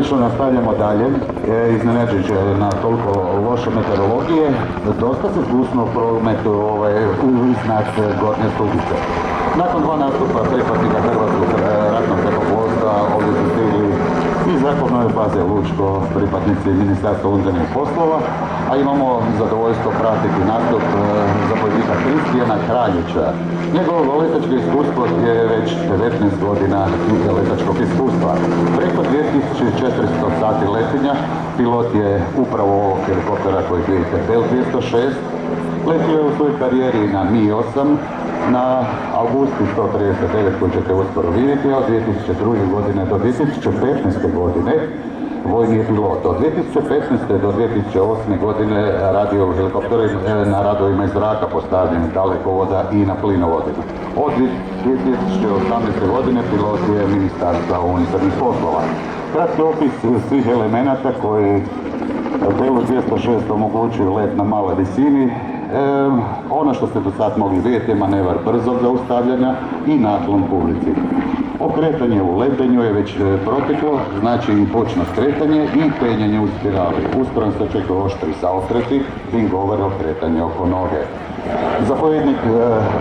Odlično, nastavljamo dalje. Iznenađujuće na toliko loše meteorologije, dosta se zgusno prometu iznad Gornje Stubice. Nakon dva nastupa pripadnika Hrvatskog ratnog zrakoplovstva ovdje su stigli iz zrakoplovne baze Lučko, pripadnici Ministarstva unutarnjih poslova, a imamo zadovoljstvo pratiti nastup zapovjednika Kristijana Kraljića. Njegovo letačko iskustvo je već 19 godina letačkog iskustva. Preko 2400 sati letenja, pilot je upravo ovog helikoptera koji vidite, Bell 206, letio je u svojoj karijeri na Mi-8, na Augusti 139 koji ćete uskoro vidjeti, a od 2002. godine do 2015. godine vojni je pilot. Od 2015. do 2008. godine radio u helikopteru na radovima iz zraka postavljenih dalekovoda i na plinovodima. Od 2018. godine pilot je Ministarstva unutarnjih poslova. Kratki opis svih elemenata koji Bellu 206 omogućuju let na maloj visini. Ono što ste do sad mogli vidjeti je manevar brzog zaustavljanja i naklon publici. Okretanje u letenju je već proteklo, znači i bočno skretanje i penjanje u spirali. Uskoro se očekuje oštri zaokreti, tim govore o kretanju oko noge. Zapovjednik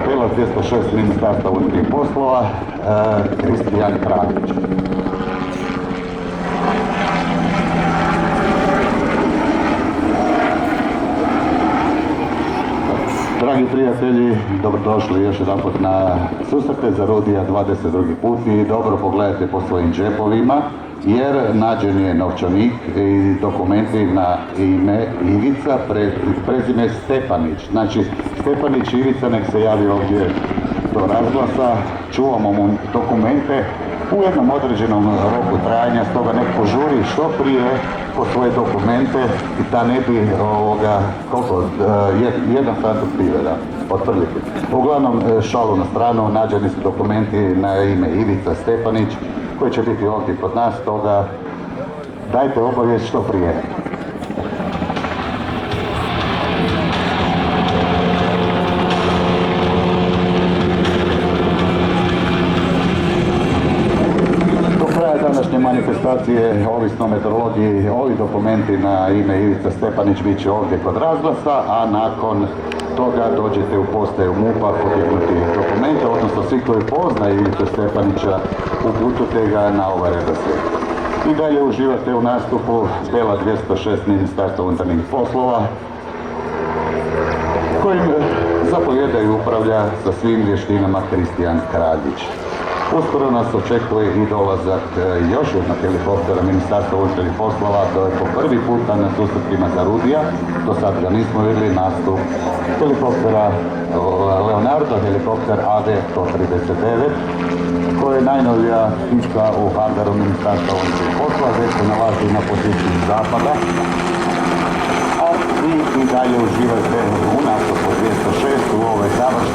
Bella 206 Ministarstva unutarnjih poslova, Kristijan Kraljić. Dragi prijatelji, dobrodošli još jedanput na susrete za Rudija 22. put i dobro pogledajte po svojim džepovima jer nađen je novčanik i dokumenti na ime Ivica, prezime Stepanić. Znači Stepanić Ivica nek se javi ovdje do razglasa, čuvamo mu dokumente u jednom određenom roku trajanja, stoga nek požuri što prije po svoje dokumente i da ne bi jedan sat pive, da, otprilike. Uglavnom, šalu na stranu, nađeni su dokumenti na ime Ivica Stepanić koji će biti ovdje kod nas, stoga dajte obavijest što prije. Današnje manifestacije, ovisno o meteorologiji, ovi dokumenti na ime Ivica Stepanić bit će ovdje kod razglasa, a nakon toga dođete u postaju MUP-a podignuti dokumente, odnosno svi koji poznaju Ivicu Stepanića uputite ga na ovaj redoslijed. I dalje uživate u nastupu Bella 206 Ministarstva unutarnjih poslova, kojim zapovjeda i upravlja sa svim vještinama Kristijan Kraljić. Uskoro nas očekuje i dolazak još jednog helikoptera Ministarstva unutarnjih poslova, to je po prvi puta na susretima za Rudija, do sad ga nismo vidjeli, nastup helikoptera Leonardo, helikopter AD-139, koji je najnovija piska u hangaru Ministarstva unutarnjih poslova, već se nalazi na poziciji zapada, a vi i dalje uživajte u nastupu 206 u ovoj završnoj